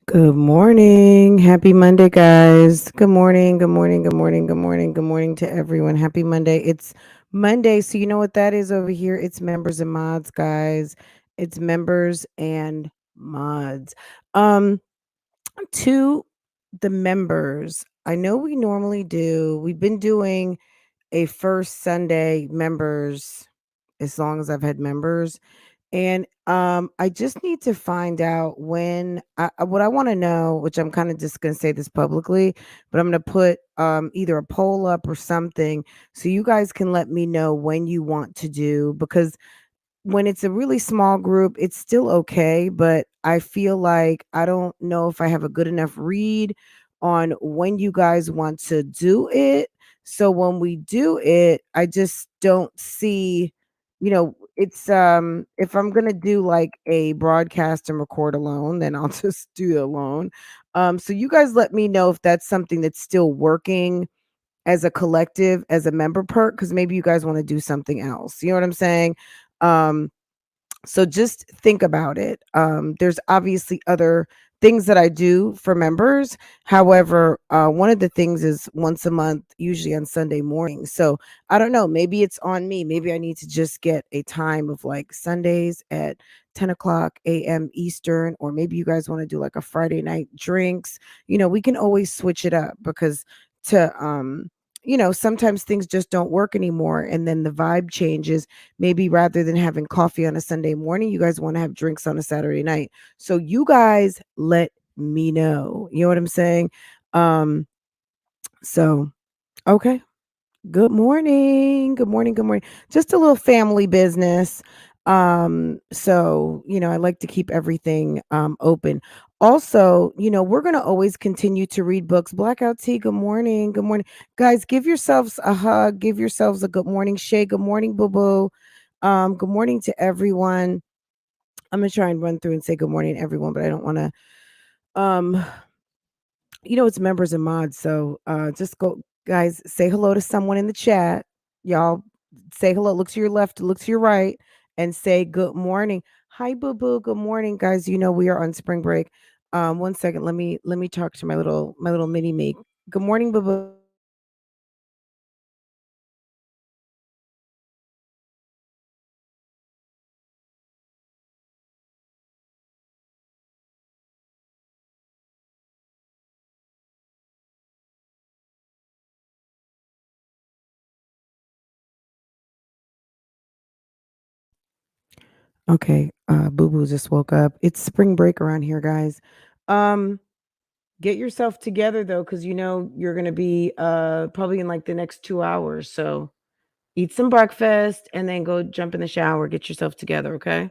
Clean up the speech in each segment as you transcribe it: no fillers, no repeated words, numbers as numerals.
Good morning. Happy Monday, guys. Good morning. Good morning. Good morning. Good morning. Good morning to everyone. Happy Monday. It's Monday. So, you know what that is over here? It's members and mods, guys. It's members and mods. Um, to the members, I know we normally do, we've been doing a first Sunday members as long as I've had members. And I just need to find out when what I want to know, which I'm kind of just going to say this publicly, but I'm going to put either a poll up or something so you guys can let me know when you want to do, because when it's a really small group, it's still okay, but I feel like I don't know if I have a good enough read on when you guys want to do it. So when we do it, I just don't see, it's if I'm going to do like a broadcast and record alone, then I'll just do it alone. So you guys let me know if that's something that's still working as a collective, as a member perk, because maybe you guys want to do something else. You know what I'm saying? Um, so just think about it. There's obviously other things that I do for members. However, one of the things is once a month, usually on Sunday morning. So I don't know. Maybe it's on me. Maybe I need to just get a time of like Sundays at 10 o'clock a.m. Eastern, or maybe you guys want to do like a Friday night drinks. We can always switch it up because to sometimes things just don't work anymore, and then the vibe changes. Maybe rather than having coffee on a Sunday morning, you guys want to have drinks on a Saturday night. So you guys let me know. You know what I'm saying? Um, so okay. Good morning. Good morning. Good morning. Just a little family business. So, I like to keep everything open. Also, we're gonna always continue to read books. Blackout tea, good morning. Good morning. Guys, give yourselves a hug, give yourselves a good morning. Shay, good morning, boo boo. Good morning to everyone. I'm gonna try and run through and say good morning to everyone, but I don't wanna um it's members and mods. So just go, guys, say hello to someone in the chat. Y'all say hello. Look to your left, look to your right, and say good morning. Hi, boo boo. Good morning, guys. We are on spring break. One second. Let me talk to my little mini me. Good morning, boo boo. Okay, boo boo just woke up. It's spring break around here, guys. Um, get yourself together though, because you're gonna be probably in like the next 2 hours. So eat some breakfast and then go jump in the shower, get yourself together, okay?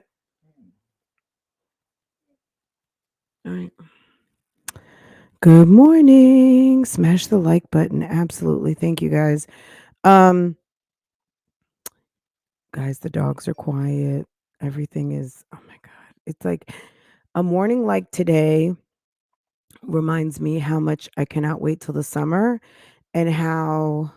All right. Good morning. Smash the like button. Absolutely. Thank you guys. Um guys, the dogs are quiet. Everything is, oh my god. It's like a morning like today reminds me how much I cannot wait till the summer, and how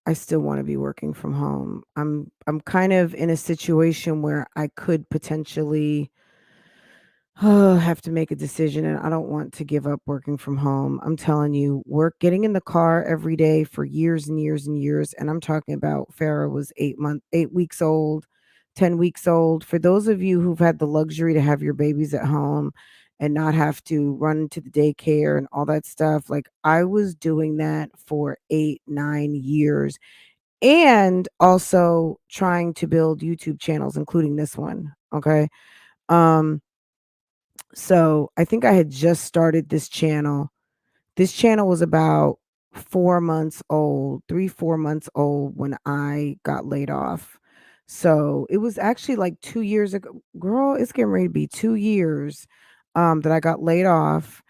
I still want to be working from home. I'm kind of in a situation where I could potentially have to make a decision, and I don't want to give up working from home. I'm telling you, getting in the car every day for years and years and years, and I'm talking about Farah was 8 weeks old, 10 weeks old. For those of you who've had the luxury to have your babies at home and not have to run to the daycare and all that stuff, like I was doing that for 8, 9 years, and also trying to build YouTube channels, including this one. Okay. Um, so I think I had just started this channel. This channel was about 4 months old, 3, 4 months old when I got laid off. So it was actually like 2 years ago. Girl, it's getting ready to be 2 years that I got laid off,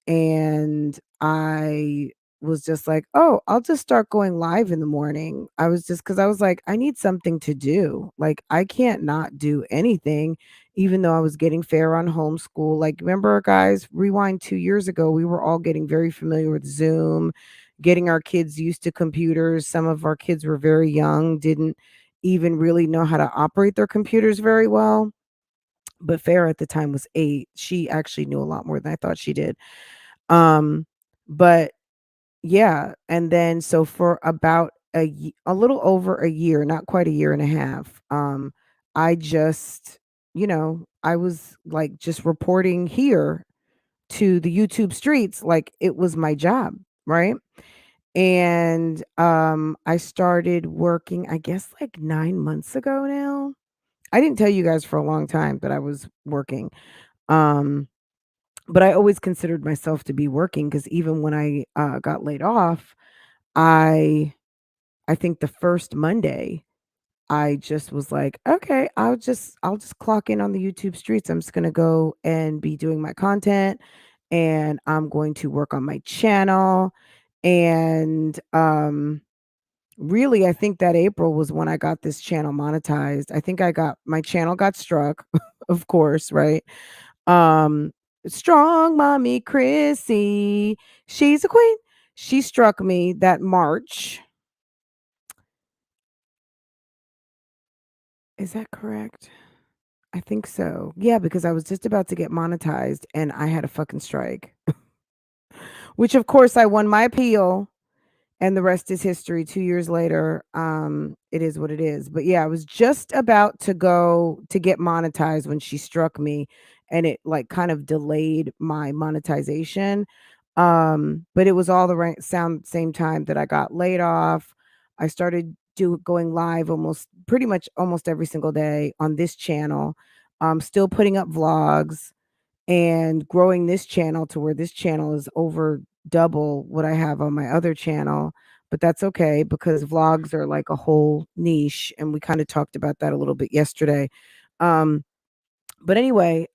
and I was just like, "Oh, I'll just start going live in the morning." I was just because I was like, "I need something to do." Like, I can't not do anything, even though I was getting fair on homeschool. Like, remember, guys, rewind 2 years ago, we were all getting very familiar with Zoom, getting our kids used to computers. Some of our kids were very young, didn't even really know how to operate their computers very well. But Farah at the time was 8. She actually knew a lot more than I thought she did. Um, but yeah, and then so for about a little over a year, not quite a year and a half, I just, I was like just reporting here to the YouTube streets like it was my job, right? And I started working, I guess like 9 months ago now. I didn't tell you guys for a long time that I was working. Um, but I always considered myself to be working because even when I got laid off, I I think the first Monday, I just was like, okay, I'll just clock in on the YouTube streets. I'm just gonna go and be doing my content, and I'm going to work on my channel. And really, I think that April was when I got this channel monetized. I think I got my channel got struck, of course, right? Um, Strong mommy Chrissy, she's a queen. She struck me that March. Is that correct? I think so. Yeah, because I was just about to get monetized and I had a fucking strike, which of course I won my appeal. And the rest is history. 2 years later, it is what it is. But yeah, I was just about to go to get monetized when she struck me, and it, like, kind of delayed my monetization. But it was all the right sound same time that I got laid off. I started do going live almost pretty much almost every single day on this channel. Still putting up vlogs and growing this channel to where this channel is over double what I have on my other channel. But that's okay because vlogs are like a whole niche, and we kind of talked about that a little bit yesterday. Um, but anyway,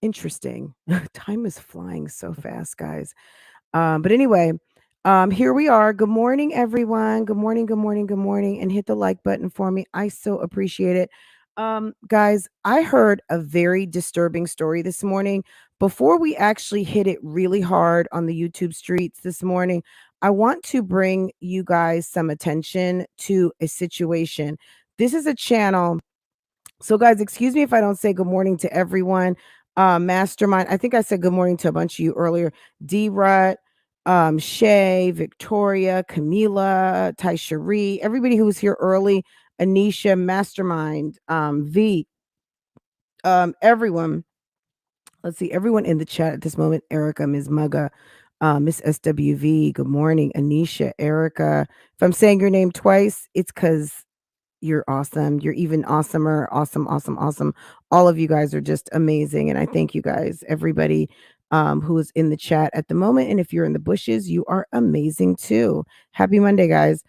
interesting. Time is flying so fast, guys. But anyway, here we are. Good morning, everyone. Good morning, good morning, good morning. And hit the like button for me. I so appreciate it. Guys, I heard a very disturbing story this morning. Before we actually hit it really hard on the YouTube streets this morning, I want to bring you guys some attention to a situation. This is a channel, so, guys, excuse me if I don't say good morning to everyone. Mastermind, I think I said good morning to a bunch of you earlier. D Rut, Shay, Victoria, Camila, Tai Cherie, everybody who was here early, Anisha, Mastermind, V, everyone. Let's see, everyone in the chat at this moment. Erica, Ms. Mugga, Miss SWV, good morning. Anisha, Erica. If I'm saying your name twice, it's because you're awesome. You're even awesomer. Awesome, awesome, awesome. All of you guys are just amazing. And I thank you guys, everybody who is in the chat at the moment. And if you're in the bushes, you are amazing too. Happy Monday, guys.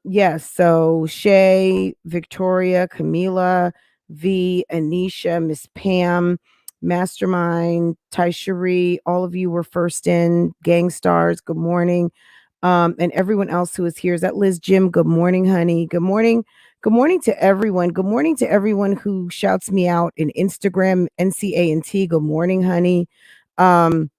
Yes, so Shay, Victoria, Camila, V, Anisha, Miss Pam, Mastermind, Tai Cherie, all of you were first in. Gang stars, good morning. And everyone else who is here. Is that Liz Jim? Good morning, honey. Good morning. Good morning to everyone. Good morning to everyone who shouts me out in Instagram, NCANT. Good morning, honey. Um,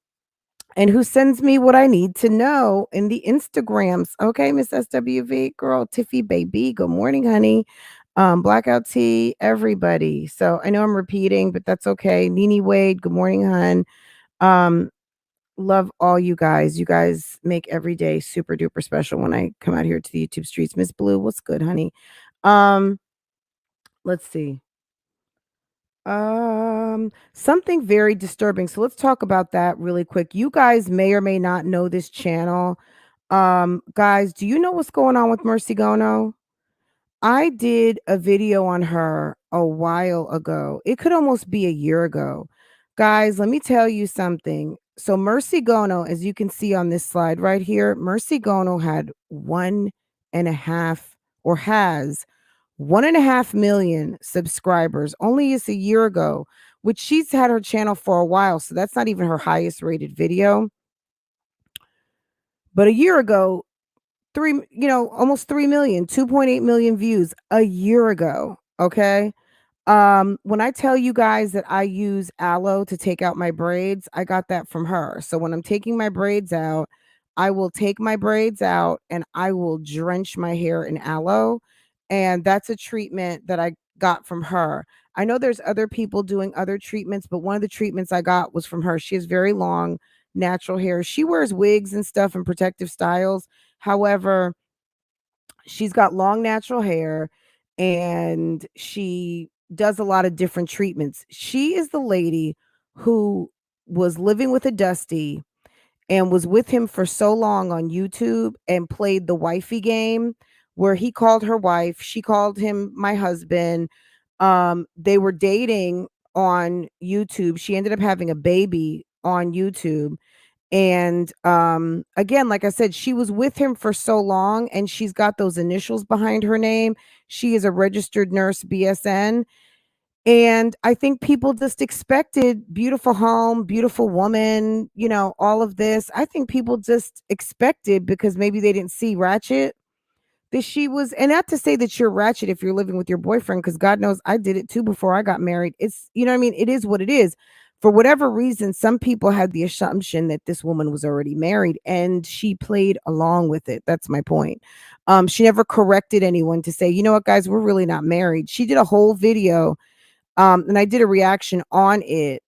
and who sends me what I need to know in the Instagrams. Okay, Miss SWV, girl, Tiffy, baby. Good morning, honey. Blackout Tea, everybody. So I know I'm repeating, but that's okay. Nene Wade, good morning, hun. Um, love all you guys. You guys make every day super duper special when I come out here to the YouTube streets. Miss Blue, what's good, honey? Um, let's see. Something very disturbing. So let's talk about that really quick. You guys may or may not know this channel. Guys, do you know what's going on with Mercy Gono? I did a video on her a while ago. It could almost be a year ago. Guys, let me tell you something. So Mercy Gono, as you can see on this slide right here, Mercy Gono had 1.5 or has 1.5 million subscribers only is a year ago, which she's had her channel for a while. So that's not even her highest rated video. But a year ago, almost 3 million, 2.8 million views a year ago. Okay. When I tell you guys that I use aloe to take out my braids, I got that from her. So when I'm taking my braids out, I will take my braids out and I will drench my hair in aloe. And that's a treatment that I got from her. I know there's other people doing other treatments, but one of the treatments I got was from her. She has very long natural hair. She wears wigs and stuff and protective styles. However, she's got long natural hair and she does a lot of different treatments. She is the lady who was living with a Dusty and was with him for so long on YouTube and played the wifey game where he called her wife, she called him my husband. They were dating on YouTube. She ended up having a baby on YouTube. And again, like I said, she was with him for so long and she's got those initials behind her name. She is a registered nurse, BSN. And I think people just expected beautiful home, beautiful woman, all of this. I think people just expected because maybe they didn't see Ratchet that she was, and not to say that you're ratchet if you're living with your boyfriend, because God knows I did it too before I got married. It's, you know what I mean? It is what it is. For whatever reason, some people had the assumption that this woman was already married and she played along with it. That's my point. She never corrected anyone to say, you know what, guys, we're really not married. She did a whole video and I did a reaction on it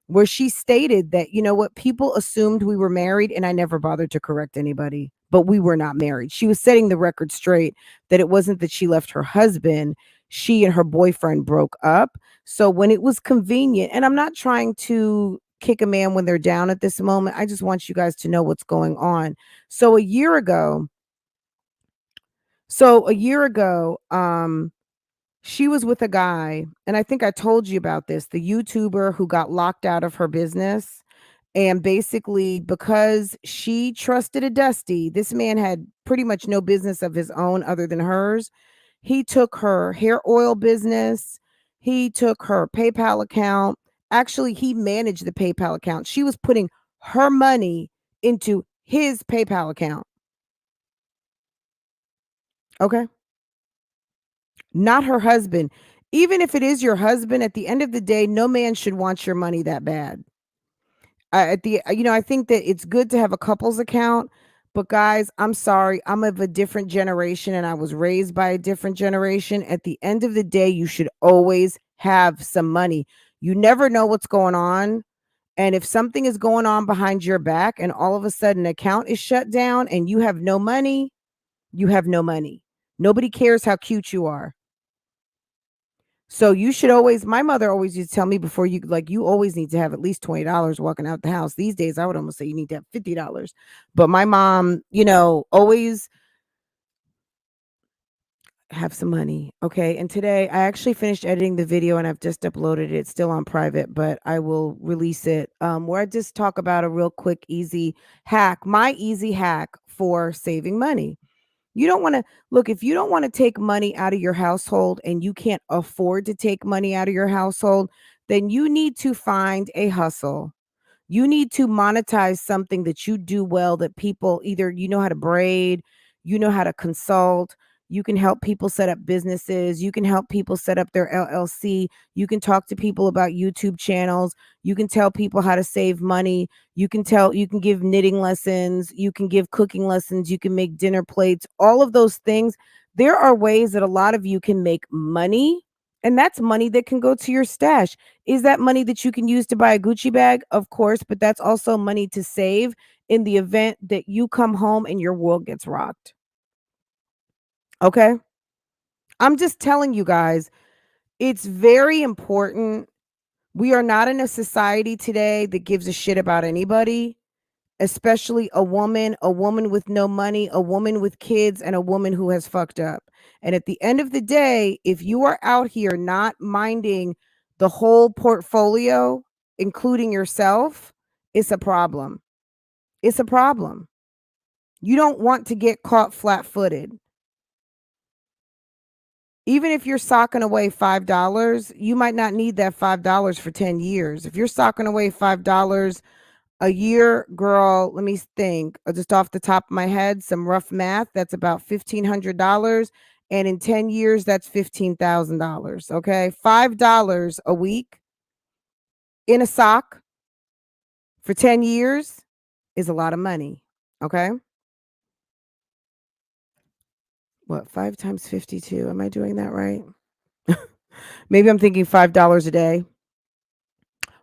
where she stated that, you know what, people assumed we were married and I never bothered to correct anybody, but we were not married. She was setting the record straight that it wasn't that she left her husband. She and her boyfriend broke up. So when it was convenient, and I'm not trying to kick a man when they're down at this moment, I just want you guys to know what's going on. So a year ago, she was with a guy, and I think I told you about this, the YouTuber who got locked out of her business. And basically, because she trusted a Dusty, this man had pretty much no business of his own other than hers. He took her hair oil business, he took her PayPal account. Actually, he managed the PayPal account. She was putting her money into his PayPal account. Okay. Not her husband. Even if it is your husband, at the end of the day, no man should want your money that bad. I think that it's good to have a couple's account, but guys, I'm sorry, I'm of a different generation and I was raised by a different generation. At the end of the day, you should always have some money. You never know what's going on. And if something is going on behind your back and all of a sudden an account is shut down and you have no money, you have no money. Nobody cares how cute you are. So you should always, my mother always used to tell me before you always need to have at least $20 walking out the house. These days, I would almost say you need to have $50. But my mom, always have some money. Okay. And today I actually finished editing the video and I've just uploaded it. It's still on private, but I will release it. Where I just talk about a real quick, easy hack, my easy hack for saving money. You don't want to look, if you don't want to take money out of your household and you can't afford to take money out of your household, then you need to find a hustle. You need to monetize something that you do well, that people either you know how to braid, you know how to consult, you can help people set up businesses, you can help people set up their LLC, you can talk to people about YouTube channels, you can tell people how to save money, you can give knitting lessons, you can give cooking lessons, you can make dinner plates, all of those things. There are ways that a lot of you can make money, and that's money that can go to your stash. Is that money that you can use to buy a Gucci bag? Of course, but that's also money to save in the event that you come home and your world gets rocked. Okay? I'm just telling you guys, it's very important. We are not in a society today that gives a shit about anybody, especially a woman with no money, a woman with kids, and a woman who has fucked up. And at the end of the day, if you are out here not minding the whole portfolio, including yourself, it's a problem. It's a problem. You don't want to get caught flat-footed. Even if you're socking away $5, you might not need that $5 for 10 years. If you're socking away $5 a year, girl, let me think. Just off the top of my head, some rough math, that's about $1,500. And in 10 years, that's $15,000. Okay. $5 a week in a sock for 10 years is a lot of money. Okay. What, 5 times 52? Am I doing that right? Maybe I'm thinking $5 a day.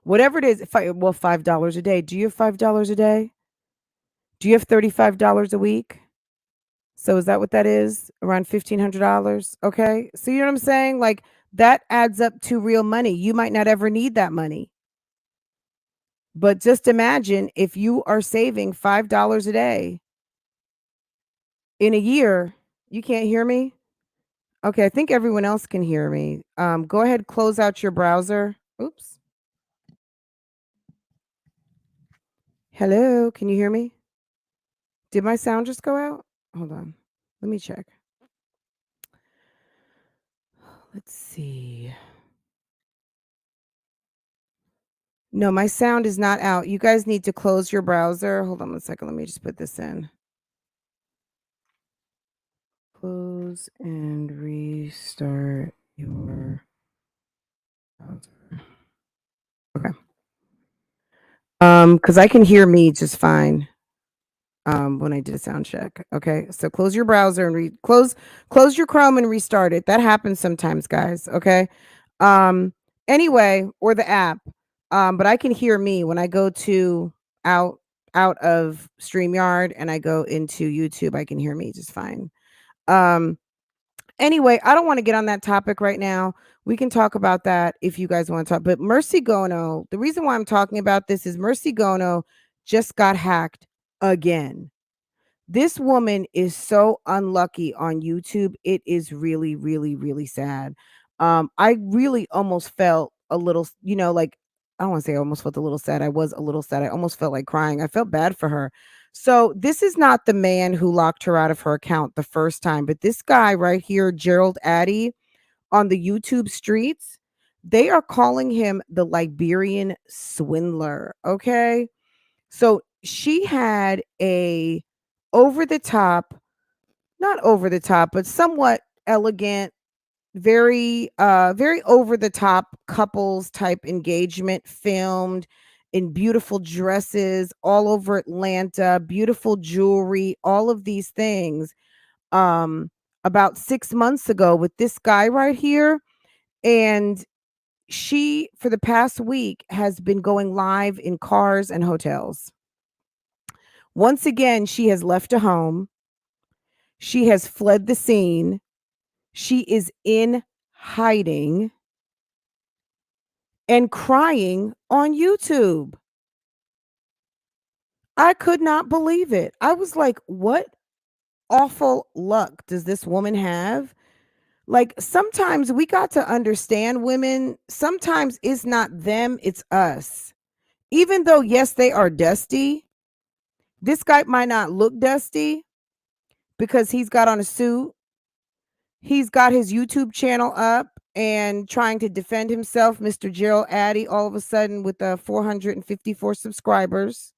Whatever it is, well, $5 a day. Do you have $5 a day? Do you have $35 a week? So is that what that is? Around $1,500? Okay. So you know what I'm saying? Like that adds up to real money. You might not ever need that money. But just imagine if you are saving $5 a day in a year. You can't hear me? Okay, I think everyone else can hear me. Go ahead, close out your browser. Oops. Hello, can you hear me? Did my sound just go out? Hold on. Let me check. Let's see. No, my sound is not out. You guys need to close your browser. Hold on 1 second. Let me just put this in. Close and restart your browser. Okay. Because I can hear me just fine. When I did a sound check. Okay. So close your browser and close your Chrome and restart it. That happens sometimes, guys. Okay. Anyway, or the app. But I can hear me when I go to out of StreamYard and I go into YouTube, I can hear me just fine. Anyway, I don't want to get on that topic right now. We can talk about that if you guys want to talk. But Mercy Gono, the reason why I'm talking about this is Mercy Gono just got hacked again. This woman is so unlucky on YouTube. It is really, really, really sad. I really almost felt a little, like I don't want to say I almost felt a little sad. I was a little sad. I almost felt like crying. I felt bad for her. So this is not the man who locked her out of her account the first time, but this guy right here, Gerald Addy, on the YouTube streets, they are calling him the Liberian swindler. Okay. So she had a over the top, not over the top, but somewhat elegant, very over the top couples type engagement filmed in beautiful dresses all over Atlanta, beautiful jewelry, all of these things. Um about 6 months ago with this guy right here, and she for the past week has been going live in cars and hotels. Once again, she has left a home. She has fled the scene. She is in hiding and crying on YouTube. I could not believe it. I was like, what awful luck does this woman have? Like, sometimes we got to understand women. Sometimes it's not them, it's us. Even though, yes, they are dusty, this guy might not look dusty because he's got on a suit. He's got his YouTube channel up and trying to defend himself. Mr. Gerald Addy, all of a sudden with 454 subscribers.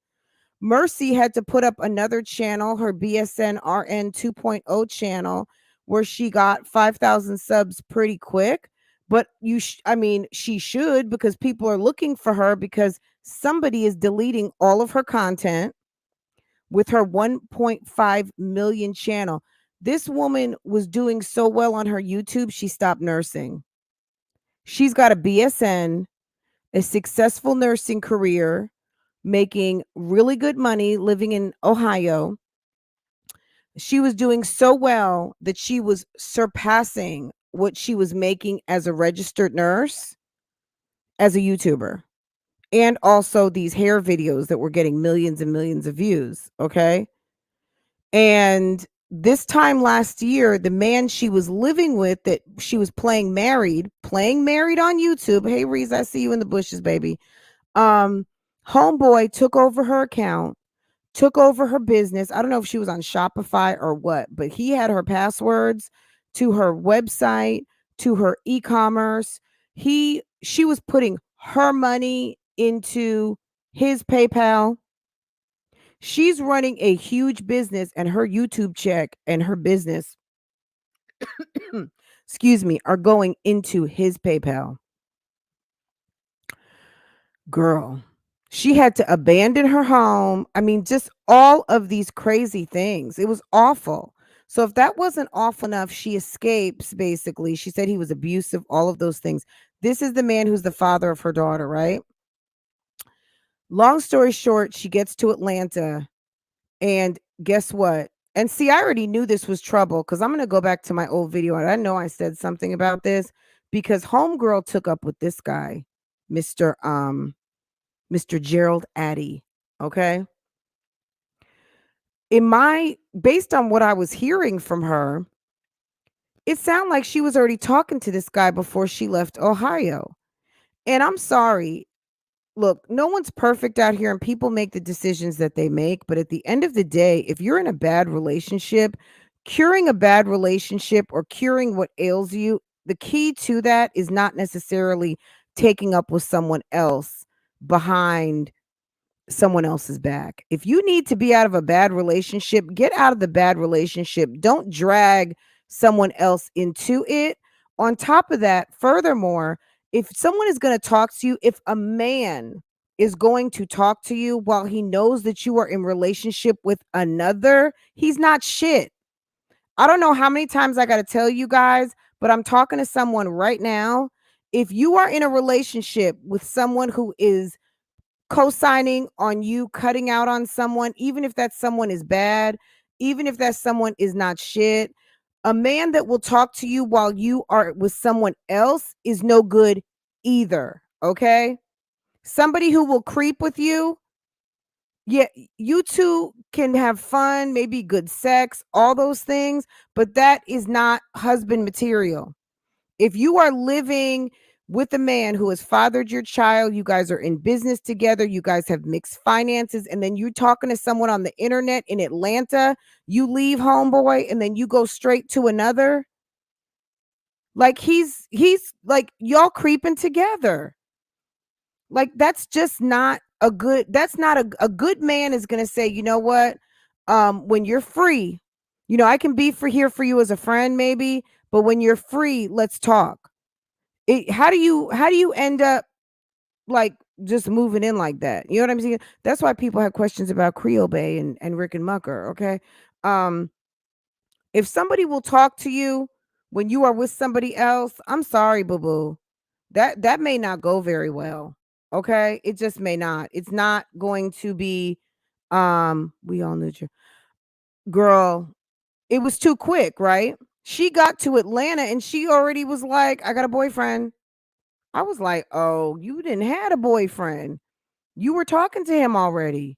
Mercy had to put up another channel, her BSN RN 2.0 channel, where she got 5,000 subs pretty quick. But she should, because people are looking for her because somebody is deleting all of her content with her 1.5 million channel. This woman was doing so well on her YouTube, she stopped nursing. She's got a BSN, a successful nursing career, making really good money, living in Ohio. She was doing so well that she was surpassing what she was making as a registered nurse as a YouTuber. And also these hair videos that were getting millions and millions of views. Okay. And this time last year, the man she was living with, that she was playing married on YouTube. Hey, Reese, I see you in the bushes, baby. Homeboy took over her account, took over her business. I don't know if she was on Shopify or what, but he had her passwords to her website, to her e-commerce. She was putting her money into his PayPal. She's running a huge business, and her YouTube check and her business, excuse me, are going into his PayPal. Girl, she had to abandon her home. I mean, just all of these crazy things. It was awful. So if that wasn't awful enough, she escapes basically. She said he was abusive, all of those things. This is the man who's the father of her daughter, right? Long story short, she gets to Atlanta, and guess what? And see, I already knew this was trouble because I'm going to go back to my old video, and I know I said something about this because homegirl took up with this guy, Mr. Gerald Addy. Okay. Based on what I was hearing from her, it sounded like she was already talking to this guy before she left Ohio. And I'm sorry. Look, no one's perfect out here and people make the decisions that they make. But at the end of the day, if you're in a bad relationship, curing a bad relationship or curing what ails you, the key to that is not necessarily taking up with someone else behind someone else's back. If you need to be out of a bad relationship, get out of the bad relationship. Don't drag someone else into it. On top of that, furthermore, if someone is going to talk to you, if a man is going to talk to you while he knows that you are in relationship with another, he's not shit. I don't know how many times I got to tell you guys, but I'm talking to someone right now. If you are in a relationship with someone who is co-signing on you cutting out on someone, even if that someone is bad, even if that someone is not shit, a man that will talk to you while you are with someone else is no good either. Okay. Somebody who will creep with you. Yeah, you two can have fun, maybe good sex, all those things, but that is not husband material. If you are living with a man who has fathered your child, you guys are in business together, you guys have mixed finances, and then you're talking to someone on the internet in Atlanta, you leave homeboy and then you go straight to another. Like he's like y'all creeping together. Like that's just not a good, that's not a good man is going to say, you know what? When you're free, I can be here for you as a friend maybe, but when you're free, let's talk. How do you end up like just moving in like that? You know what I'm saying? That's why people have questions about Creole Bay and Rick and Mucker. Okay. Um, if somebody will talk to you when you are with somebody else, I'm sorry, boo boo. That may not go very well. Okay. It just may not. It's not going to be we all knew you. Girl, it was too quick, right? She got to Atlanta and she already was like, I got a boyfriend. I was like, "Oh, you didn't had a boyfriend. You were talking to him already."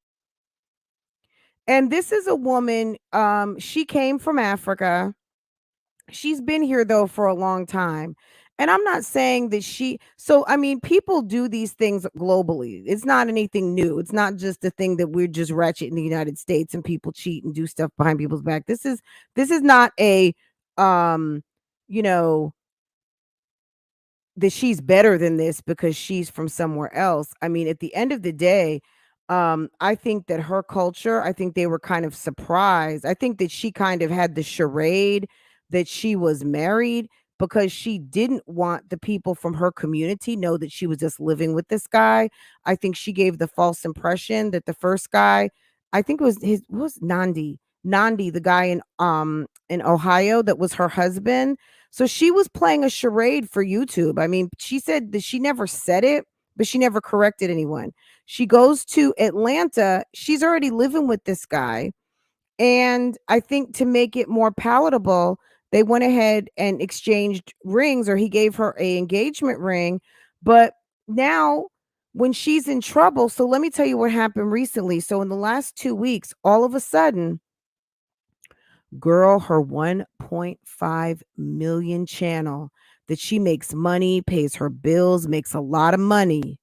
And this is a woman, she came from Africa. She's been here though for a long time. And I'm not saying that I mean, people do these things globally. It's not anything new. It's not just a thing that we're just ratchet in the United States and people cheat and do stuff behind people's back. This is not a um, you know, that she's better than this because she's from somewhere else. I mean, at the end of the day, I think that her culture, I think they were kind of surprised. I think that she kind of had the charade that she was married because she didn't want the people from her community know that she was just living with this guy. I think she gave the false impression that the first guy, I think it was his what was Nandi. Nandi, the guy in Ohio that was her husband. So she was playing a charade for YouTube. I mean, she said that she never said it, but she never corrected anyone. She goes to Atlanta. She's already living with this guy. And I think to make it more palatable, they went ahead and exchanged rings, or he gave her a engagement ring. But now when she's in trouble, so let me tell you what happened recently. So in the last 2 weeks, all of a sudden, girl, her 1.5 million channel that she makes money, pays her bills, makes a lot of money,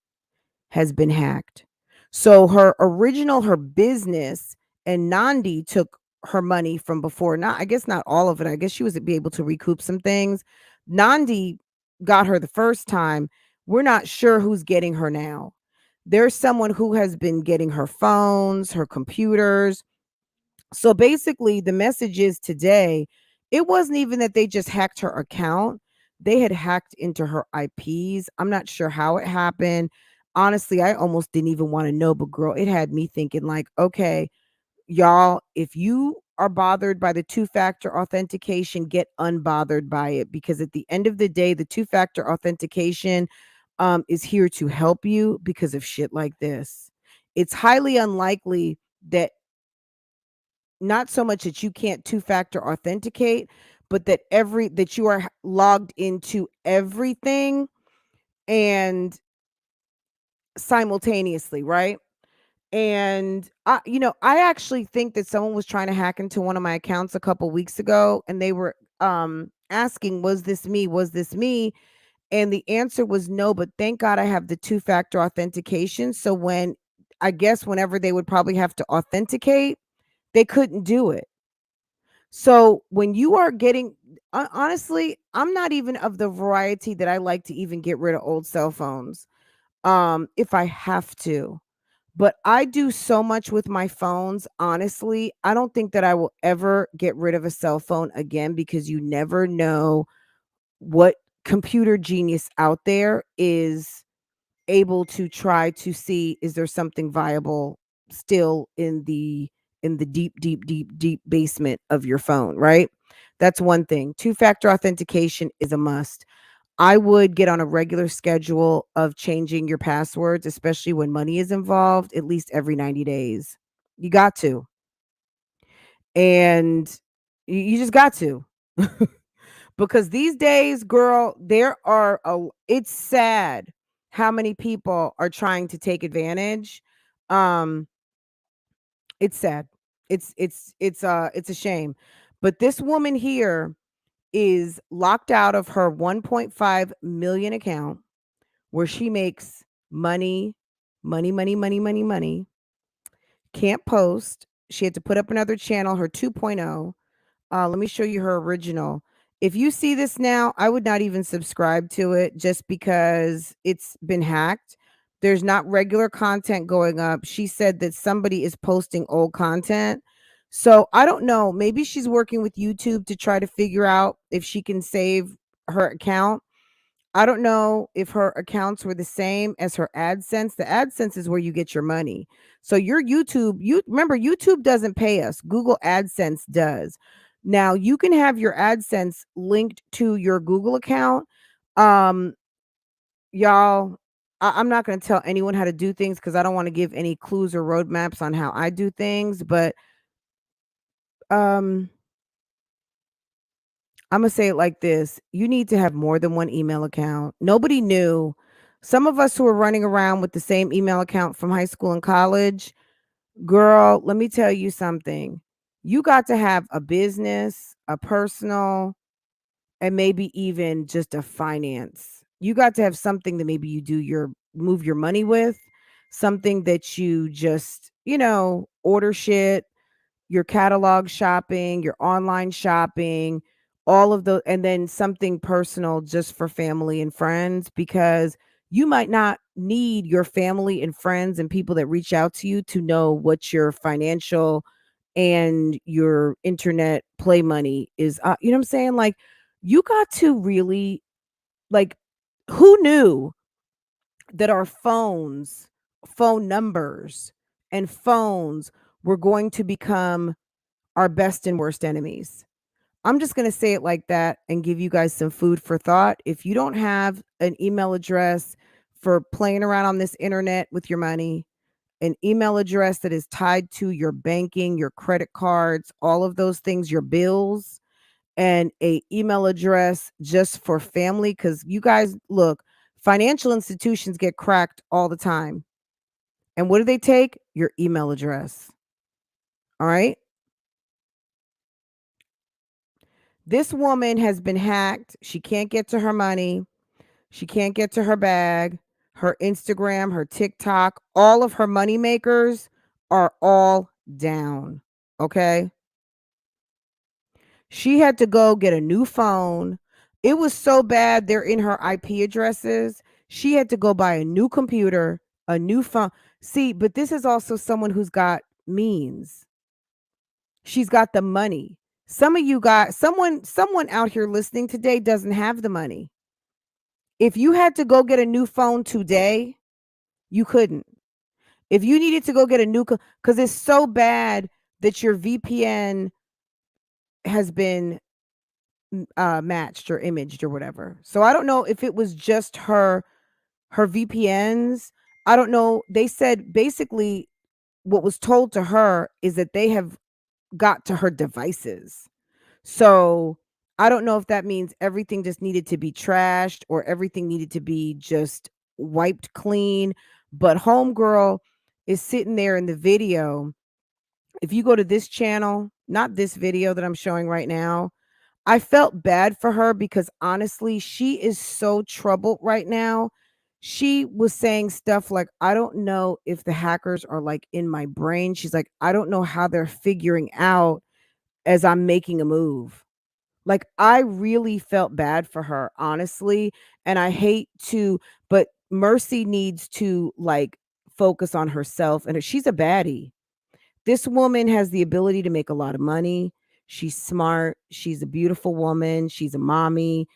has been hacked. So her business, and Nandi took her money from before. Not, I guess not all of it. I guess she was be able to recoup some things. Nandi got her the first time. We're not sure who's getting her now. There's someone who has been getting her phones, her computers. So basically, the message is today, it wasn't even that they just hacked her account. They had hacked into her IPs. I'm not sure how it happened. Honestly, I almost didn't even want to know, but girl, it had me thinking like, okay, y'all, if you are bothered by the two-factor authentication, get unbothered by it, because at the end of the day, the two-factor authentication is here to help you because of shit like this. It's highly unlikely that, not so much that you can't two-factor authenticate, but that you are logged into everything and simultaneously, right? And I actually think that someone was trying to hack into one of my accounts a couple weeks ago, and they were asking, was this me? Was this me? And the answer was no, but thank God I have the two-factor authentication. So I guess whenever they would probably have to authenticate, they couldn't do it. So when you are getting, honestly, I'm not even of the variety that I like to even get rid of old cell phones, if I have to. But I do so much with my phones. Honestly, I don't think that I will ever get rid of a cell phone again, because you never know what computer genius out there is able to try to see, is there something viable still in the deep, deep, deep, deep basement of your phone, right? That's one thing. Two-factor authentication is a must. I would get on a regular schedule of changing your passwords, especially when money is involved, at least every 90 days. You got to. And you just got to. Because these days, girl, it's sad how many people are trying to take advantage. Um, it's sad. It's a shame. But this woman here is locked out of her 1.5 million account, where she makes money, money, money, money, money, money. Can't post. She had to put up another channel, her 2.0. Let me show you her original. If you see this now, I would not even subscribe to it, just because it's been hacked. There's not regular content going up. She said that somebody is posting old content. So I don't know. Maybe she's working with YouTube to try to figure out if she can save her account. I don't know if her accounts were the same as her AdSense. The AdSense is where you get your money. So your YouTube, you remember, YouTube doesn't pay us. Google AdSense does. Now you can have your AdSense linked to your Google account. Um, y'all, I'm not going to tell anyone how to do things, because I don't want to give any clues or roadmaps on how I do things. But um, I'm gonna say it like this. You need to have more than one email account. Nobody knew. Some of us who are running around with the same email account from high school and college, girl, let me tell you something. You got to have a business, a personal, and maybe even just a finance. You got to have something that maybe you move your money with, something that you just, order shit, your catalog shopping, your online shopping, all of the, and then something personal just for family and friends, because you might not need your family and friends and people that reach out to you to know what your financial and your internet play money is. You know what I'm saying? Like, you got to really, like, who knew that our phone numbers and phones were going to become are best and worst enemies. I'm just going to say it like that and give you guys some food for thought. If you don't have an email address for playing around on this internet with your money, an email address that is tied to your banking, your credit cards, all of those things, your bills, and a email address just for family, cuz you guys look, financial institutions get cracked all the time. And what do they take? Your email address. All right? This woman has been hacked. She can't get to her money. She can't get to her bag, her Instagram, her TikTok, all of her money makers are all down. Okay? She had to go get a new phone. It was so bad they're in her IP addresses. She had to go buy a new computer, a new phone. See, but this is also someone who's got means. She's got the money. Some of you got someone out here listening today doesn't have the money. If you had to go get a new phone today, you couldn't. If you needed to go get a new cuz it's so bad that your VPN has been matched or imaged or whatever. So I don't know if it was just her VPNs. I don't know. They said basically what was told to her is that they have got to her devices. So I don't know if that means everything just needed to be trashed or everything needed to be just wiped clean. But homegirl is sitting there in the video. If you go to this channel, not this video that I'm showing right now, I felt bad for her because honestly, she is so troubled right now. She was saying stuff like, I don't know if the hackers are like in my brain. She's like, I don't know how they're figuring out as I'm making a move. Like, I really felt bad for her, honestly. And I hate to, but Mercy needs to like focus on herself. And she's a baddie. This woman has the ability to make a lot of money. She's smart. She's a beautiful woman. She's a mommy.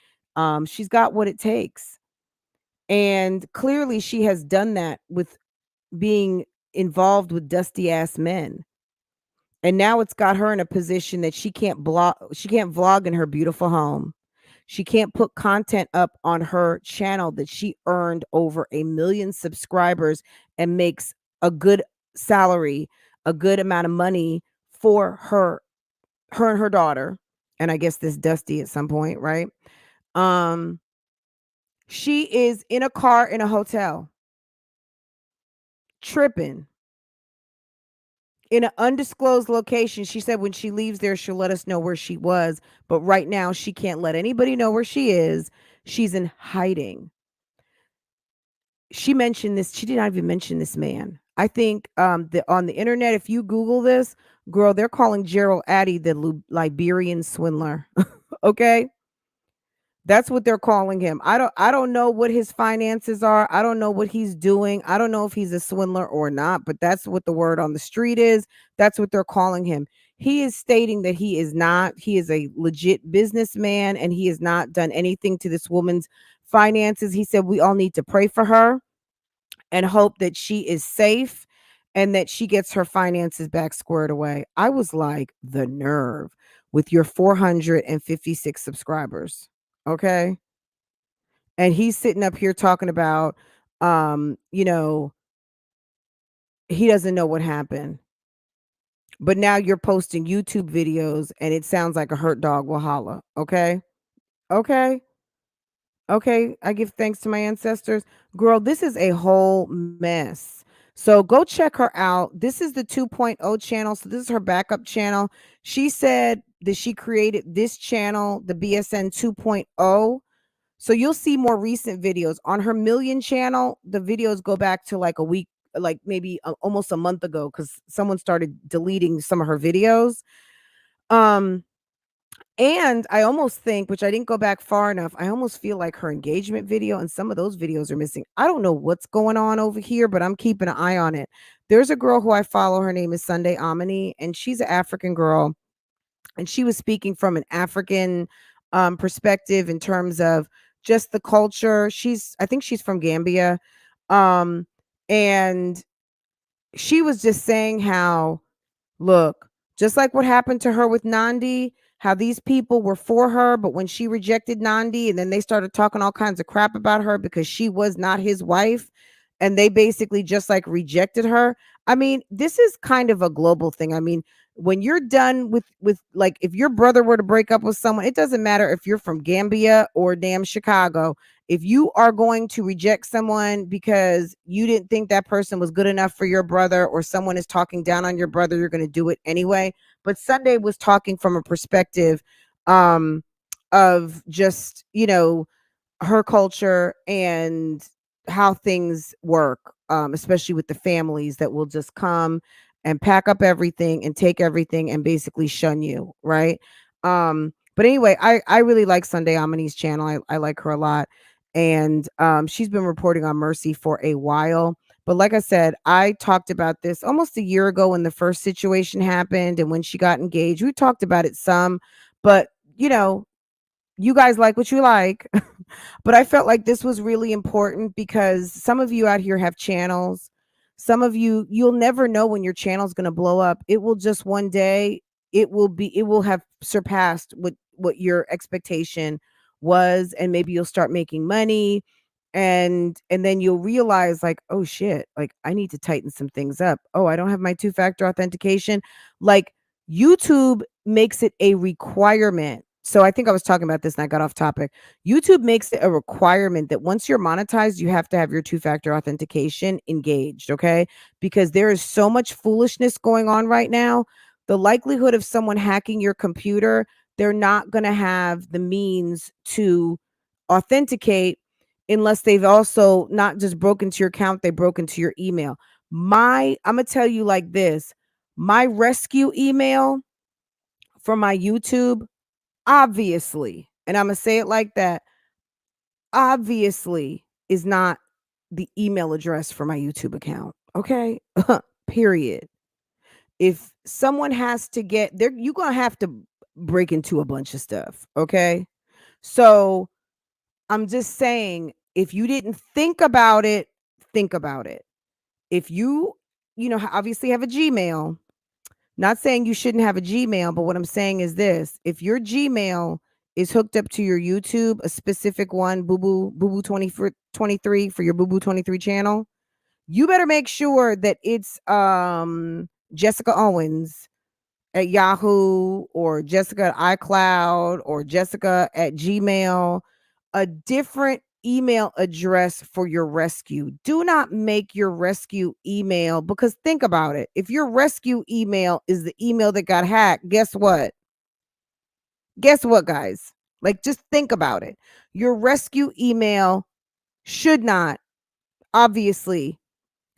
She's got what it takes. And clearly she has done that with being involved with dusty ass men. And now it's got her in a position that she can't vlog in her beautiful home. She can't put content up on her channel that she earned over 1 million subscribers and makes a good salary, a good amount of money for her and her daughter, and I guess this Dusty at some point, right? Um, she is in a car in a hotel, tripping in an undisclosed location. She said when she leaves there, she'll let us know where she was. But right now, she can't let anybody know where she is. She's in hiding. She mentioned this. She did not even mention this man. I think on the internet, if you Google this, girl, they're calling Gerald Addy the Liberian swindler. Okay. That's what they're calling him. I don't know what his finances are. I don't know what he's doing. I don't know if he's a swindler or not, but that's what the word on the street is. That's what they're calling him. He is stating that he is not. He is a legit businessman and he has not done anything to this woman's finances. He said we all need to pray for her and hope that she is safe and that she gets her finances back squared away. I was like, the nerve with your 456 subscribers. Okay. And he's sitting up here talking about, you know, he doesn't know what happened. But now you're posting YouTube videos and it sounds like a hurt dog will holler. Okay. Okay. Okay, I give thanks to my ancestors. Girl, this is a whole mess. So go check her out. This is the 2.0 channel. So this is her backup channel. She said that she created this channel, the BSN 2.0. So you'll see more recent videos on her million channel. The videos go back to like a week, like maybe almost a month ago, because someone started deleting some of her videos. And I almost think, which I didn't go back far enough, I almost feel like her engagement video and some of those videos are missing. I don't know what's going on over here, but I'm keeping an eye on it. There's a girl who I follow. Her name is Sunday Amini, and she's an African girl. And she was speaking from an African perspective in terms of just the culture. I think she's from Gambia. Um, and she was just saying how, look, Just like what happened to her with Nandi, how these people were for her, but when she rejected Nandi and then they started talking all kinds of crap about her because she was not his wife and they basically just like rejected her. I mean, this is kind of a global thing. I mean, when you're done with like if your brother were to break up with someone, it doesn't matter if you're from Gambia or damn Chicago. If you are going to reject someone because you didn't think that person was good enough for your brother or someone is talking down on your brother, you're going to do it anyway. But Sunday was talking from a perspective um of just, her culture and how things work, especially with the families that will just come and pack up everything and take everything and basically shun you, right? But anyway, I really like Sunday Amani's channel. I like her a lot. And she's been reporting on Mercy for a while. But like I said, I talked about this almost a year ago when the first situation happened and when she got engaged. We talked about it some, but you guys like what you like. But I felt like this was really important because some of you out here have channels. Some of you'll never know when your channel's going to blow up. It will just one day, it will have surpassed what your expectation was, and maybe you'll start making money, and then you'll realize like, oh shit, like I need to tighten some things up. Oh, I don't have my two-factor authentication. Like YouTube makes it a requirement. So I think I was talking about this and I got off topic. YouTube makes it a requirement that once you're monetized, you have to have your two-factor authentication engaged, okay? Because there is so much foolishness going on right now. The likelihood of someone hacking your computer, they're not going to have the means to authenticate unless they've also not just broken into your account, they broke into your email. I'm going to tell you like this. My rescue email for my YouTube, obviously, and I'm going to say it like that, obviously is not the email address for my YouTube account. Okay? Period. If someone has to get there, you're going to have to break into a bunch of stuff. Okay? So I'm just saying, if you didn't think about it, think about it. If obviously have a Gmail, not saying you shouldn't have a Gmail, but what I'm saying is this. If your Gmail is hooked up to your YouTube, a specific one, Boo Boo 23 for your Boo Boo 23 channel, you better make sure that it's Jessica Owens at Yahoo or Jessica at iCloud or Jessica at Gmail, a different email address for your rescue. Do not make your rescue email, because think about it. If your rescue email is the email that got hacked, guess what? Guess what, guys? Like, just think about it. Your rescue email should not, obviously,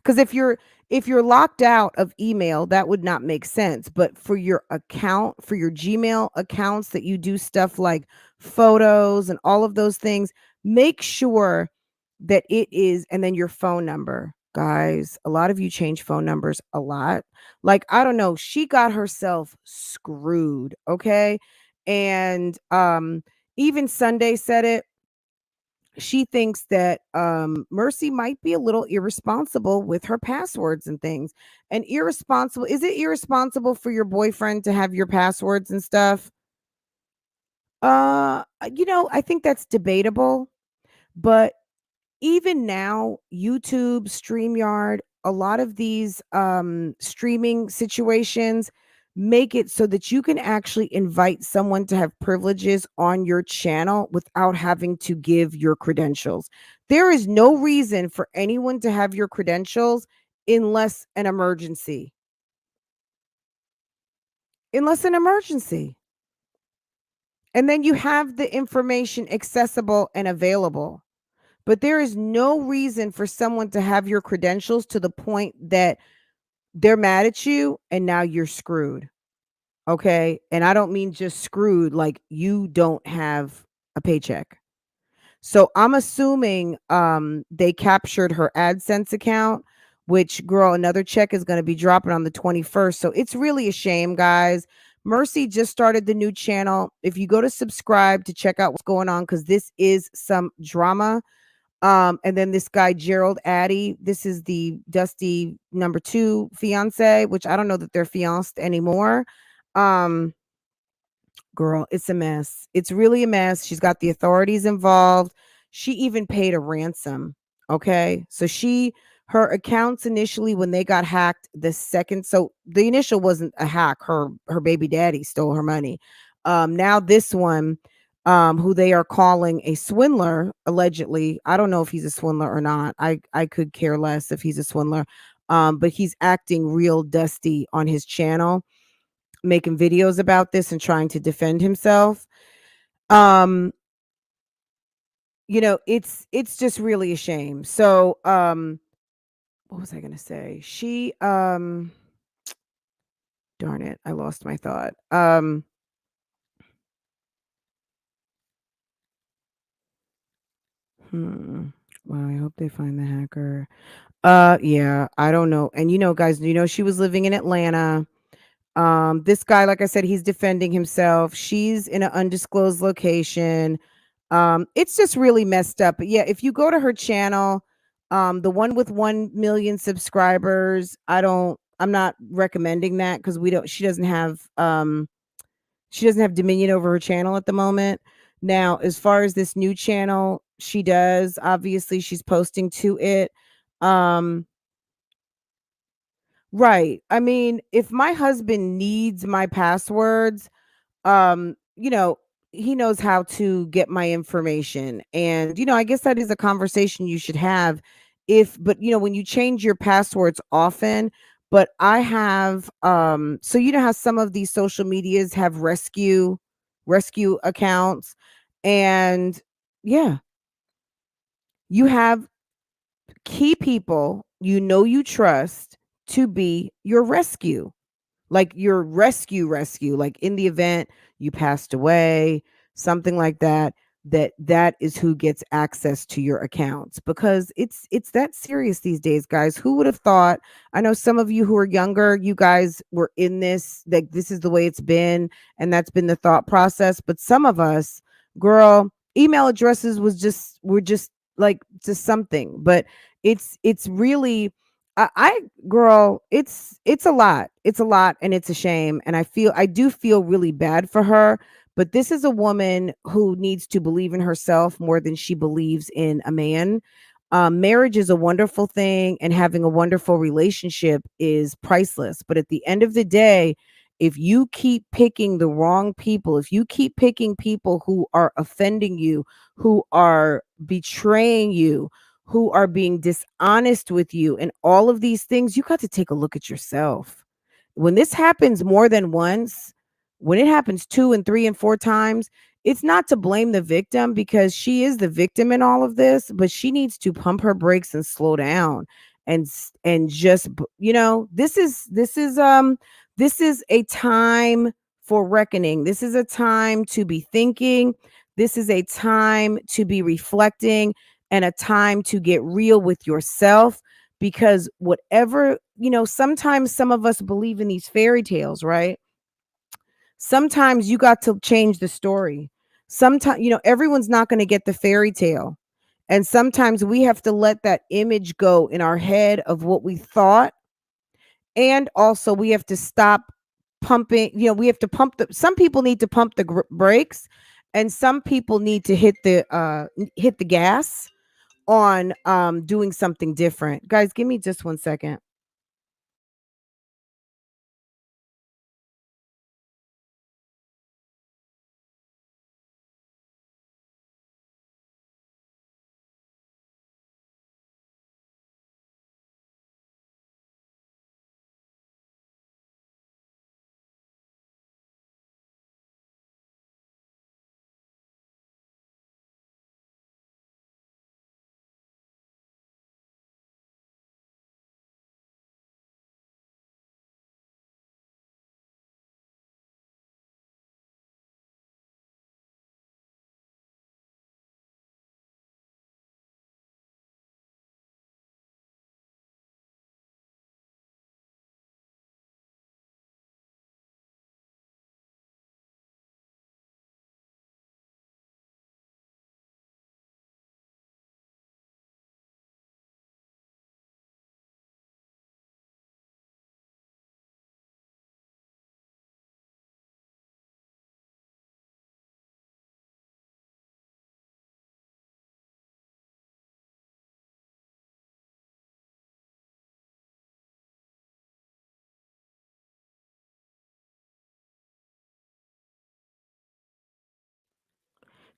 because if you're locked out of email, that would not make sense. But for your account, for your Gmail accounts that you do stuff like photos and all of those things, make sure that it is, and then your phone number. Guys, a lot of you change phone numbers a lot. Like, I don't know, she got herself screwed, okay? And even Sunday said it. She thinks that Mercy might be a little irresponsible with her passwords and things. And irresponsible, is it irresponsible for your boyfriend to have your passwords and stuff? I think that's debatable, but even now, YouTube, StreamYard, a lot of these streaming situations make it so that you can actually invite someone to have privileges on your channel without having to give your credentials. There is no reason for anyone to have your credentials unless an emergency. Unless an emergency. And then you have the information accessible and available. But there is no reason for someone to have your credentials to the point that they're mad at you and now you're screwed. Okay? And I don't mean just screwed, like you don't have a paycheck. So I'm assuming they captured her AdSense account, which, girl, another check is going to be dropping on the 21st. So it's really a shame, guys. Mercy just started the new channel. If you go to subscribe to check out what's going on, because this is some drama. And then this guy, Gerald Addy, this is the Dusty #2 fiance, which I don't know that they're fiancé anymore. Um, Girl, it's a mess. It's really a mess. She's got the authorities involved. She even paid a ransom. Okay. So her accounts initially when they got hacked the second, so the initial wasn't a hack. Her baby daddy stole her money. Now this one, who they are calling a swindler, allegedly. I don't know if he's a swindler or not. I could care less if he's a swindler. But he's acting real dusty on his channel, making videos about this and trying to defend himself. Um, it's just really a shame. So, what was I gonna say? Darn it, I lost my thought. Hmm. Well, I hope they find the hacker. Yeah, I don't know. And guys, she was living in Atlanta. This guy, like I said, he's defending himself. She's in an undisclosed location. It's just really messed up. But yeah, if you go to her channel, the one with 1 million subscribers, I'm not recommending that because we don't she doesn't have dominion over her channel at the moment. Now, as far as this new channel, she does. Obviously, she's posting to it. Um, right. I mean, if my husband needs my passwords, um you know he knows how to get my information, and I guess that is a conversation you should have. If But when you change your passwords often. But I have, so how some of these social medias have rescue accounts, and yeah, you have key people you trust to be your rescue, like your rescue, like in the event you passed away, something like that, that is who gets access to your accounts, because it's that serious these days, guys. Who would have thought? I know some of you who are younger, you guys were in this, like this is the way it's been, and that's been the thought process. But some of us, girl, email addresses were just like just something. But it's really, I girl, it's a lot. It's a lot, and it's a shame. And I do feel really bad for her. But this is a woman who needs to believe in herself more than she believes in a man. Marriage is a wonderful thing, and having a wonderful relationship is priceless. But at the end of the day, if you keep picking the wrong people, if you keep picking people who are offending you, who are betraying you, who are being dishonest with you, and all of these things, you got to take a look at yourself. When this happens more than once, when it happens 2 and 3 and 4 times, it's not to blame the victim, because she is the victim in all of this, but she needs to pump her brakes and slow down, and just this is a time for reckoning. This is a time to be thinking. This is a time to be reflecting, and a time to get real with yourself. Because whatever, sometimes some of us believe in these fairy tales, right? Sometimes you got to change the story. Sometimes, everyone's not going to get the fairy tale. And sometimes we have to let that image go in our head of what we thought. And also, we have to stop pumping. We have to some people need to pump the brakes, and some people need to hit the gas on doing something different. Guys, give me just 1 second.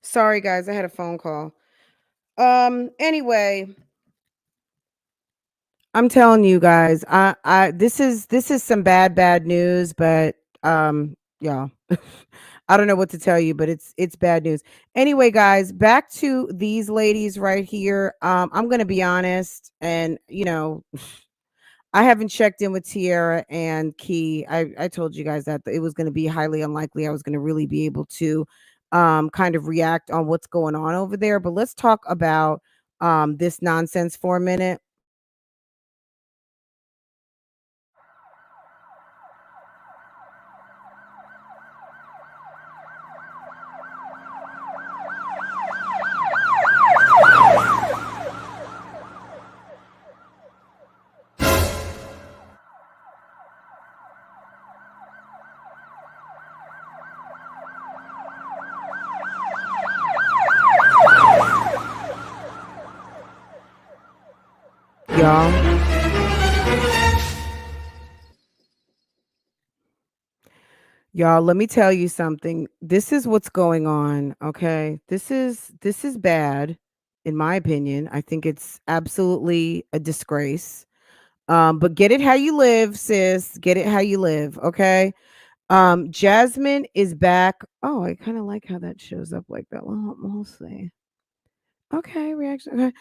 Sorry guys, I had a phone call. Anyway, I'm telling you guys, I this is some bad news, but yeah. I don't know what to tell you, but it's bad news. Anyway, guys, back to these ladies right here. I'm gonna be honest, and I haven't checked in with Tierra and Key. I told you guys that it was gonna be highly unlikely I was gonna really be able to kind of react on what's going on over there. But let's talk about this nonsense for a minute. Y'all. Y'all, let me tell you something. This is what's going on, okay? This is bad in my opinion. I think it's absolutely a disgrace. But get it how you live, sis. Get it how you live, okay? Jasmine is back. Oh, I kind of like how that shows up like that. Well, we'll see. Okay, reaction.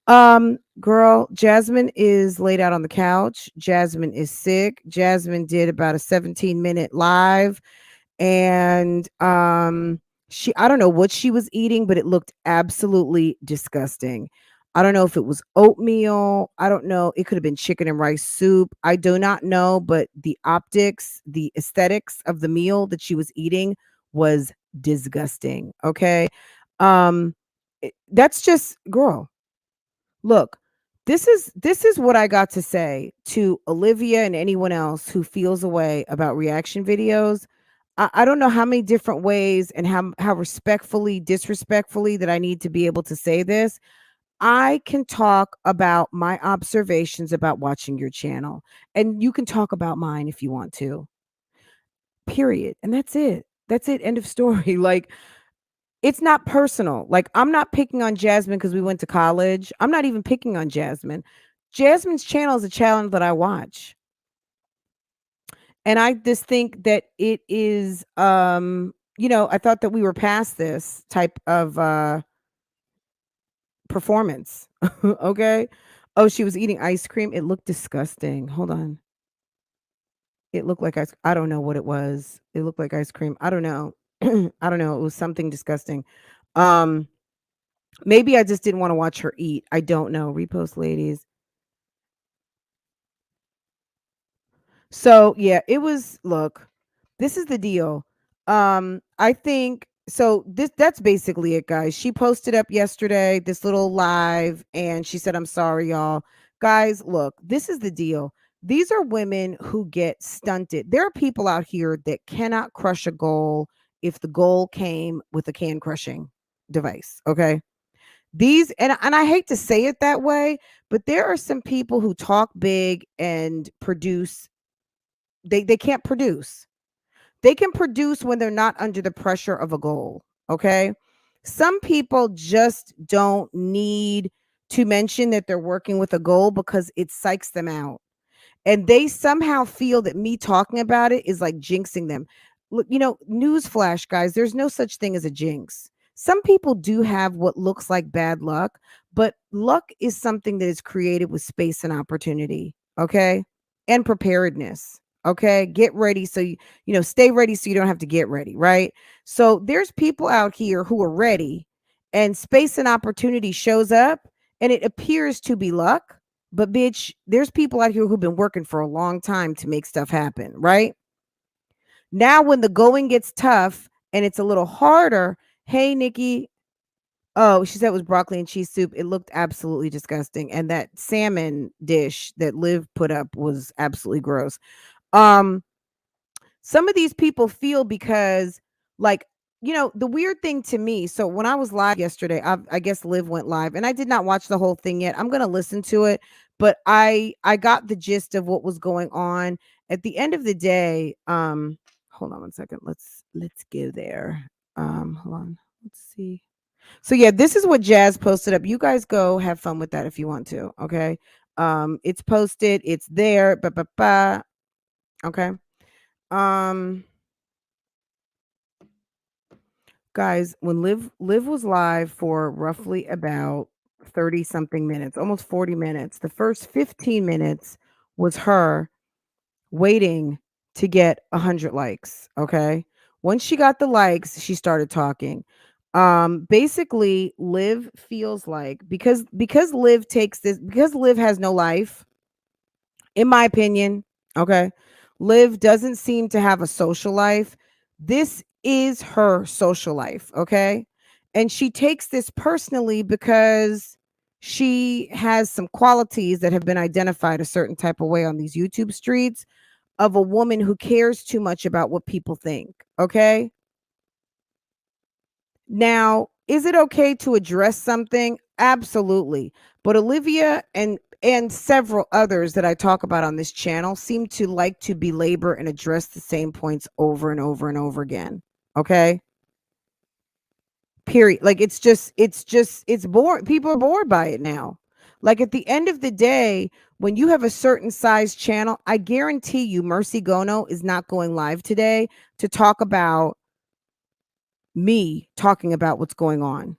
Okay. Girl, Jasmine is laid out on the couch. Jasmine is sick. Jasmine did about a 17-minute live, and she, I don't know what she was eating, but it looked absolutely disgusting. I don't know if it was oatmeal. I don't know. It could have been chicken and rice soup. I do not know, but the optics, the aesthetics of the meal that she was eating was disgusting. Okay. Um that's just, girl. Look, this is what I got to say to Olivia and anyone else who feels a way about reaction videos. I don't know how many different ways and how respectfully, disrespectfully that I need to be able to say this. I can talk about my observations about watching your channel, and you can talk about mine if you want to. Period. And that's it. That's it. End of story. Like, it's not personal. Like, I'm not picking on Jasmine because we went to college. I'm not even picking on Jasmine. Jasmine's channel is a channel that I watch. And I just think that it is I thought that we were past this type of performance. Okay? Oh, she was eating ice cream. It looked disgusting. Hold on. It looked like ice, I don't know what it was. It looked like ice cream. I don't know. I don't know. It was something disgusting. Um Maybe I just didn't want to watch her eat. I don't know. Repost ladies. So yeah, it was, look, this is the deal. I think so that's basically it, guys. She posted up yesterday this little live and she said, I'm sorry, y'all. Guys, look, this is the deal. These are women who get stunted. There are people out here that cannot crush a goal if the goal came with a can crushing device. Okay. These, and I hate to say it that way, but there are some people who talk big and produce. They can't produce. They can produce when they're not under the pressure of a goal. Okay. Some people just don't need to mention that they're working with a goal because it psychs them out. And they somehow feel that me talking about it is like jinxing them. Look, newsflash, guys, there's no such thing as a jinx. Some people do have what looks like bad luck, but luck is something that is created with space and opportunity. Okay. And preparedness. Okay. Get ready. So stay ready so you don't have to get ready. Right. So there's people out here who are ready, and space and opportunity shows up and it appears to be luck. But bitch, there's people out here who've been working for a long time to make stuff happen, right? Now when the going gets tough and it's a little harder, hey Nikki, oh, she said it was broccoli and cheese soup. It looked absolutely disgusting. And that salmon dish that Liv put up was absolutely gross. Um, some of these people feel because, like, the weird thing to me, so when I was live yesterday, I guess Liv went live and I did not watch the whole thing yet. I'm going to listen to it, but I got the gist of what was going on. At the end of the day, hold on one second. Let's go there. Hold on. Let's see. So yeah, this is what Jazz posted up. You guys go have fun with that if you want to. Okay. It's posted. It's there. Okay. Um, guys, when Liv was live for roughly about 30 something minutes, almost 40 minutes. The first 15 minutes was her waiting to get 100 likes, okay? Once she got the likes, she started talking. Basically Liv feels like because Liv takes this because Liv has no life, in my opinion, okay? Liv doesn't seem to have a social life. This is her social life, okay? And she takes this personally because she has some qualities that have been identified a certain type of way on these YouTube streets of a woman who cares too much about what people think, okay? Now, is it okay to address something? Absolutely. But Olivia and several others that I talk about on this channel seem to like to belabor and address the same points over and over and over again. Okay? Period. Like it's bored. People are bored by it now. Like at the end of the day, when you have a certain size channel, I guarantee you Mercy Gono is not going live today to talk about me talking about what's going on.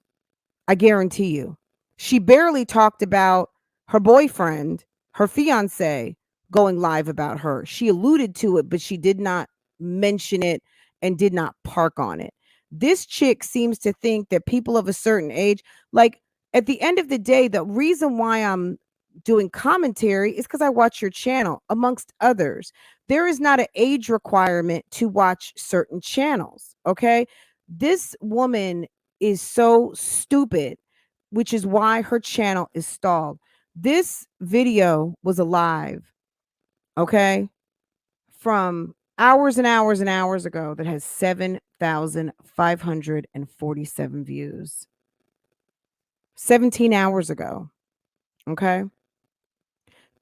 I guarantee you. She barely talked about her boyfriend, her fiance going live about her. She alluded to it, but she did not mention it and did not park on it. This chick seems to think that people of a certain age, like at the end of the day, the reason why I'm doing commentary is because I watch your channel, amongst others. There is not an age requirement to watch certain channels. Okay. This woman is so stupid, which is why her channel is stalled. This video was alive, okay, from hours and hours and hours ago that has 7,547 views. 17 hours ago, okay?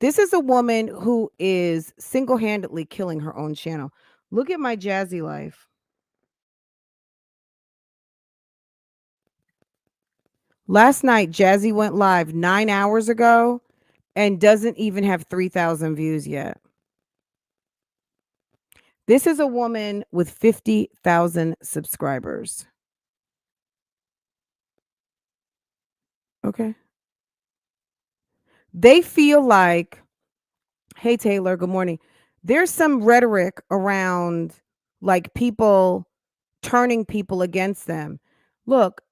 This is a woman who is single-handedly killing her own channel. Look at Myjazzylife. Last night, Jazzy went live 9 hours ago and doesn't even have 3,000 views yet. This is a woman with 50,000 subscribers. Okay. They feel like, hey, Taylor, good morning. There's some rhetoric around like people turning people against them. Look,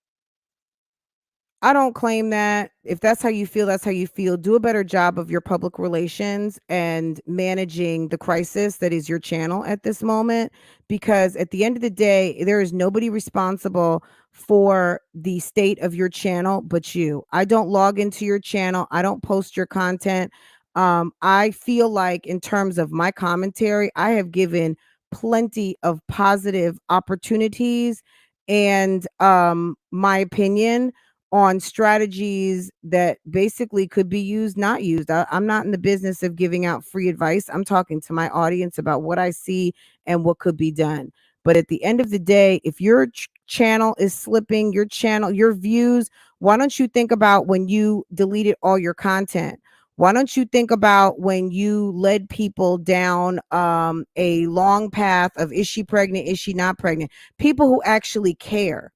I don't claim that. If that's how you feel, that's how you feel. Do a better job of your public relations and managing the crisis that is your channel at this moment. Because at the end of the day, there is nobody responsible for the state of your channel but you. I don't log into your channel, I don't post your content. I feel like, in terms of my commentary, I have given plenty of positive opportunities and my opinion on strategies that basically could be used, not used. I'm not in the business of giving out free advice. I'm talking to my audience about what I see and what could be done. But at the end of the day, if your channel is slipping, your channel, your views, why don't you think about when you deleted all your content? Why don't you think about when you led people down a long path of, is she pregnant? Is she not pregnant? People who actually care.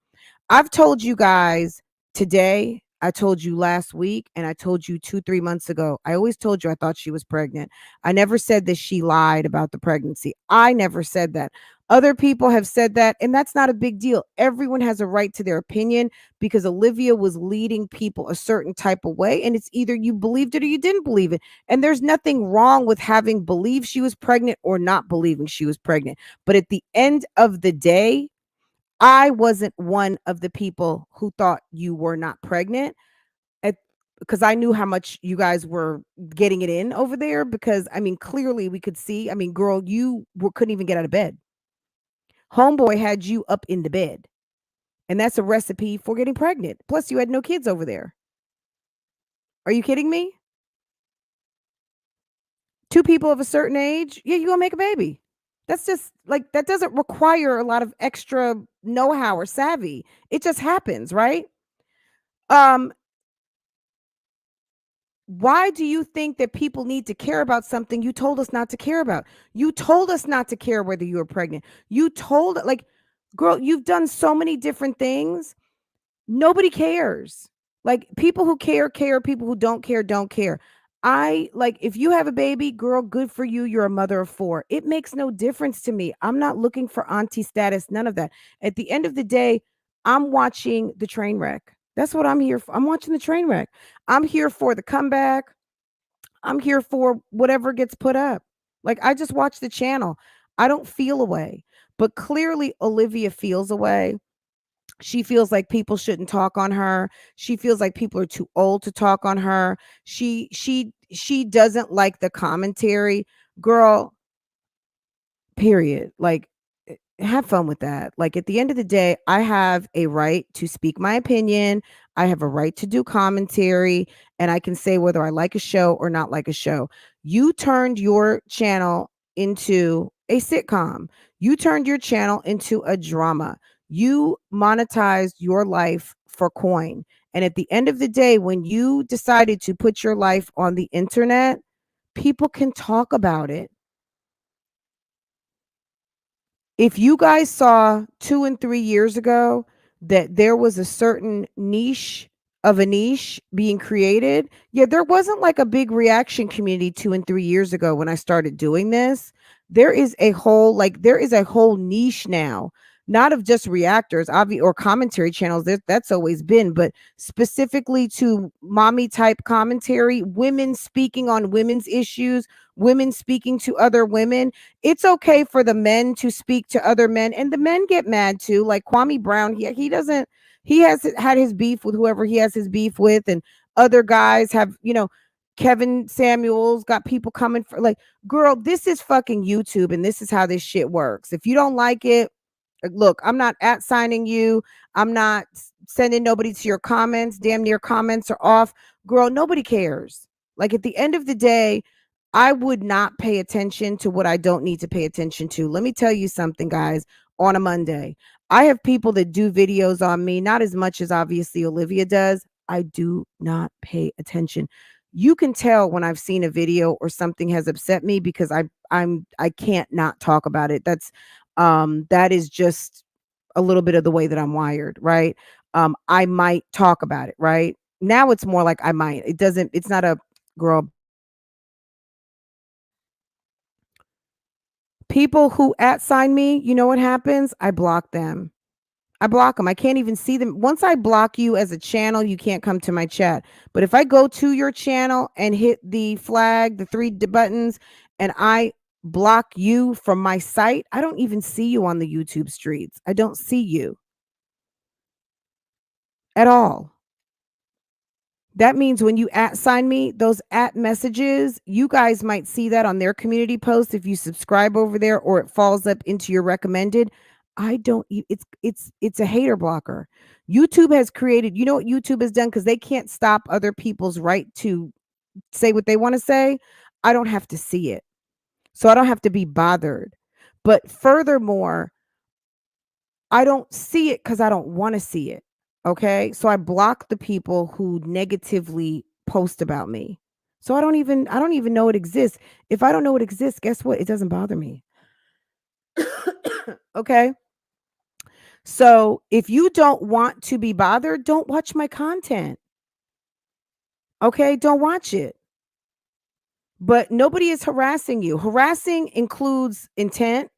I've told you guys today, I told you last week, and I told you 2, 3 months ago. I always told you I thought she was pregnant. I never said that she lied about the pregnancy. I never said that. Other people have said that, and that's not a big deal. Everyone has a right to their opinion because Olivia was leading people a certain type of way, and it's either you believed it or you didn't believe it. And there's nothing wrong with having believed she was pregnant or not believing she was pregnant. But at the end of the day, I wasn't one of the people who thought you were not pregnant, because I knew how much you guys were getting it in over there. Because I mean, clearly we could see. I mean, girl, couldn't even get out of bed. Homeboy had you up in the bed, and that's a recipe for getting pregnant. Plus, you had no kids over there. Are you kidding me? Two people of a certain age, yeah, you gonna make a baby. That's just like, that doesn't require a lot of extra know-how or savvy. It just happens, right? Um, why do you think that people need to care about something you told us not to care about? You told us not to care whether you were pregnant. You told, like, girl, you've done so many different things. Nobody cares. Like, people who care, care. People who don't care. I like, if you have a baby, girl, good for you. You're a mother of 4. It makes no difference to me. I'm not looking for auntie status, none of that. At the end of the day, I'm watching the train wreck. That's what I'm here for. I'm watching the train wreck. I'm here for the comeback. I'm here for whatever gets put up. Like, I just watch the channel. I don't feel a way. But clearly Olivia feels a way. She feels like people shouldn't talk on her. She feels like people are too old to talk on her. She doesn't like the commentary. Girl, period. Like, have fun with that. Like, at the end of the day, I have a right to speak my opinion. I have a right to do commentary, and I can say whether I like a show or not like a show. You turned your channel into a sitcom. You turned your channel into a drama. You monetized your life for coin. And at the end of the day, when you decided to put your life on the internet, people can talk about it. If you guys saw 2 and 3 years ago that there was a certain niche of a niche being created, yeah, there wasn't like a big reaction community 2 and 3 years ago when I started doing this. There is a whole niche now, not of just reactors, or commentary channels. That's always been, but specifically to mommy type commentary, women speaking on women's issues, women speaking to other women. It's okay for the men to speak to other men, and the men get mad too. Like Kwame Brown, he doesn't, he has had his beef with whoever he has his beef with, and other guys have, Kevin Samuels got people coming for, like, girl, this is fucking YouTube, and this is how this shit works. If you don't like it, look, I'm not at signing you. I'm not sending nobody to your comments. Damn near comments are off. Girl, nobody cares. Like, at the end of the day, I would not pay attention to what I don't need to pay attention to. Let me tell you something, guys, on a Monday. I have people that do videos on me, not as much as obviously Olivia does. I do not pay attention. You can tell when I've seen a video or something has upset me because I can't not talk about it. That is just a little bit of the way that I'm wired, right? I might talk about it, right? Now it's more like I might. It's not a girl. People who at sign me, you know what happens? I block them. I block them. I can't even see them. Once I block you as a channel, you can't come to my chat. But if I go to your channel and hit the flag, the three buttons, and I block you from my site, I don't even see you on the YouTube streets. I don't see you at all. That means when you at sign me, those at messages, you guys might see that on their community post if you subscribe over there, or it falls up into your recommended. I don't it's a hater blocker. YouTube has created, you know what YouTube has done, cuz they can't stop other people's right to say what they want to say. I don't have to see it. So I don't have to be bothered. But furthermore, I don't see it because I don't want to see it. Okay. So I block the people who negatively post about me. So I don't even know it exists. If I don't know it exists, guess what? It doesn't bother me. Okay. So if you don't want to be bothered, don't watch my content. Okay. Don't watch it. But nobody is harassing you. Harassing includes intent,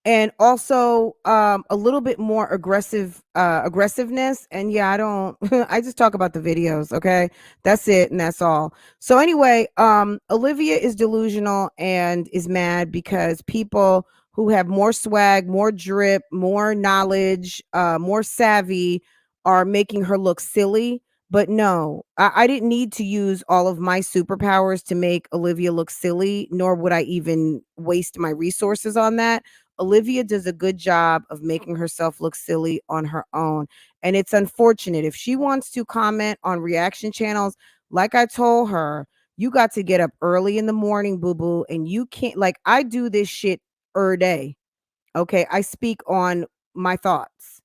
and also a little bit more aggressiveness. And yeah, I don't I just talk about the videos. Okay, that's it, and that's all. So anyway, Olivia is delusional and is mad because people who have more swag, more drip, more knowledge, more savvy are making her look silly. But no, I didn't need to use all of my superpowers to make Olivia look silly, nor would I even waste my resources on that. Olivia does a good job of making herself look silly on her own. And it's unfortunate. If she wants to comment on reaction channels, like I told her, you got to get up early in the morning, boo boo. And you can't, like, I do this shit day. Okay. I speak on my thoughts.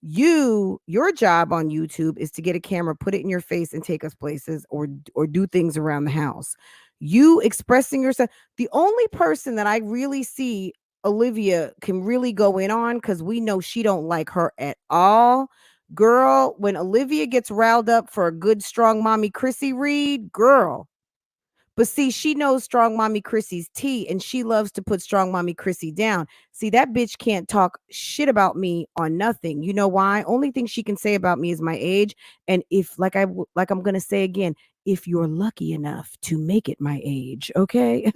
Your job on YouTube is to get a camera, put it in your face, and take us places, or do things around the house. You expressing yourself. The only person that I really see Olivia can really go in on, because we know she don't like her at all. Girl, when Olivia gets riled up for a good strong mommy Chrissy read, girl. But see, she knows strong mommy Chrissy's tea, and she loves to put strong mommy Chrissy down. See, that bitch can't talk shit about me on nothing. You know why? Only thing she can say about me is my age. And if, like I'm gonna say again, if you're lucky enough to make it my age, okay?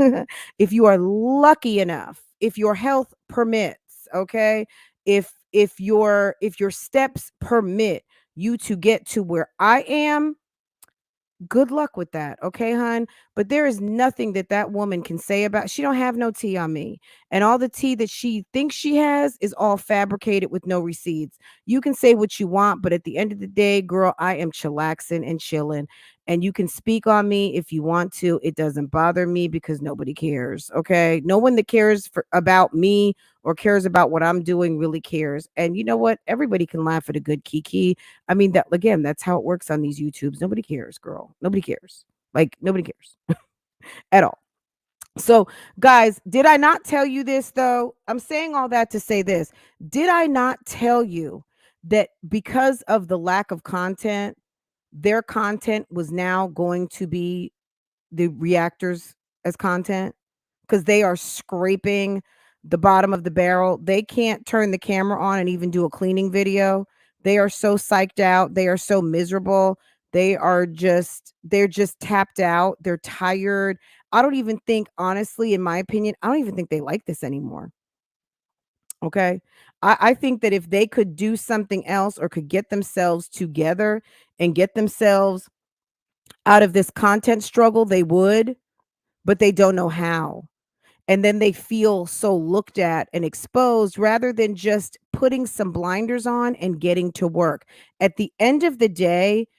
If you are lucky enough, if your health permits, okay? If your steps permit you to get to where I am, good luck with that, okay, hon? But there is nothing that that woman can say about. She don't have no tea on me, and all the tea that she thinks she has is all fabricated with no receipts. You can say what you want, but at the end of the day, girl, I am chillaxing and chilling, and you can speak on me if you want to. It doesn't bother me because nobody cares, okay? No one that cares about me or cares about what I'm doing really cares. And you know what? Everybody can laugh at a good kiki. I mean, that again, that's how it works on these YouTubes. Nobody cares, girl. Nobody cares. Like, nobody cares at all. So, guys, did I not tell you this though? I'm saying all that to say this. Did I not tell you that because of the lack of content, their content was now going to be the reactors as content? Because they are scraping the bottom of the barrel. They can't turn the camera on and even do a cleaning video. They are so psyched out. They are so miserable. They're just tapped out. They're tired. I don't even think, honestly, in my opinion, I don't even think they like this anymore. Okay. I think that if they could do something else or could get themselves together and get themselves out of this content struggle, they would, but they don't know how. And then they feel so looked at and exposed rather than just putting some blinders on and getting to work. At the end of the day,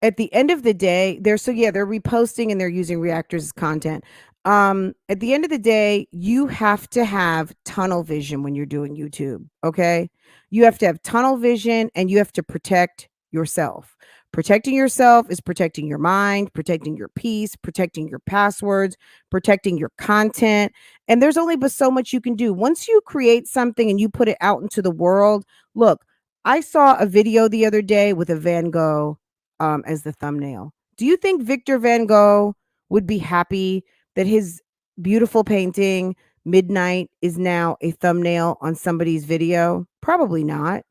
they're reposting and they're using reactors as content. At the end of the day, you have to have tunnel vision when you're doing YouTube, okay? You have to have tunnel vision and you have to protect yourself. Protecting yourself is protecting your mind, protecting your peace, protecting your passwords, protecting your content. And there's only but so much you can do. Once you create something and you put it out into the world, look, I saw a video the other day with a Van Gogh as the thumbnail. Do you think Victor Van Gogh would be happy that his beautiful painting, Midnight, is now a thumbnail on somebody's video? Probably not.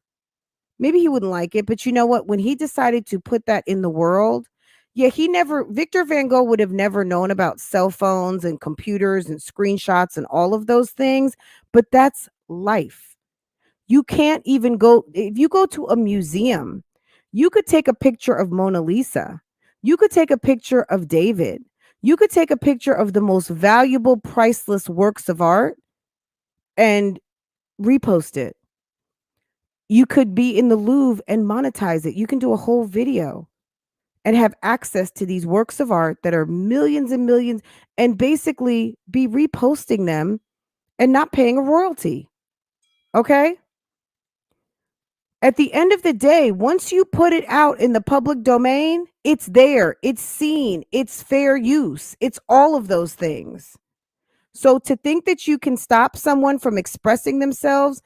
Maybe he wouldn't like it, but you know what? When he decided to put that in the world, yeah, Victor Van Gogh would have never known about cell phones and computers and screenshots and all of those things, but that's life. You can't even go, if you go to a museum, you could take a picture of Mona Lisa. You could take a picture of David. You could take a picture of the most valuable, priceless works of art and repost it. You could be in the Louvre and monetize it. You can do a whole video and have access to these works of art that are millions and millions and basically be reposting them and not paying a royalty. Okay? At the end of the day, once you put it out in the public domain, it's there, it's seen, it's fair use, it's all of those things. So to think that you can stop someone from expressing themselves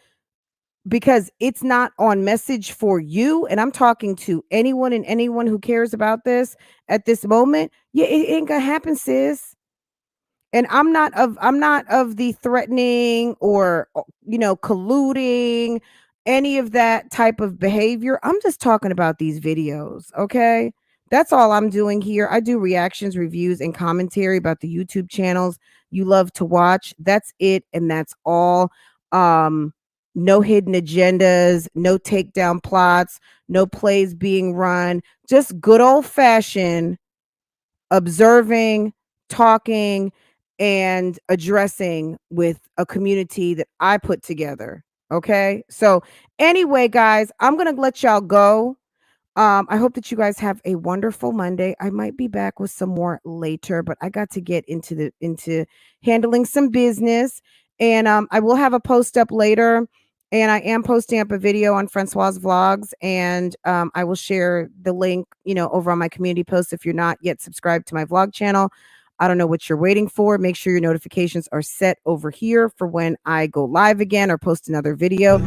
because it's not on message for you, and I'm talking to anyone and anyone who cares about this at this moment, yeah, it ain't gonna happen, sis. And I'm not of the threatening or colluding, any of that type of behavior. I'm just talking about these videos, okay? That's all I'm doing here. I do reactions, reviews, and commentary about the YouTube channels you love to watch. That's it, and that's all. No hidden agendas, no takedown plots, no plays being run, just good old fashioned observing, talking, and addressing with a community that I put together. Okay. So, anyway, guys, I'm going to let y'all go. I hope that you guys have a wonderful Monday. I might be back with some more later, but I got to get into handling some business. And I will have a post up later And I am posting up a video on Francoise Vlogs, and I will share the link, over on my community post. If you're not yet subscribed to my vlog channel, I don't know what you're waiting for. Make sure your notifications are set over here for when I go live again or post another video.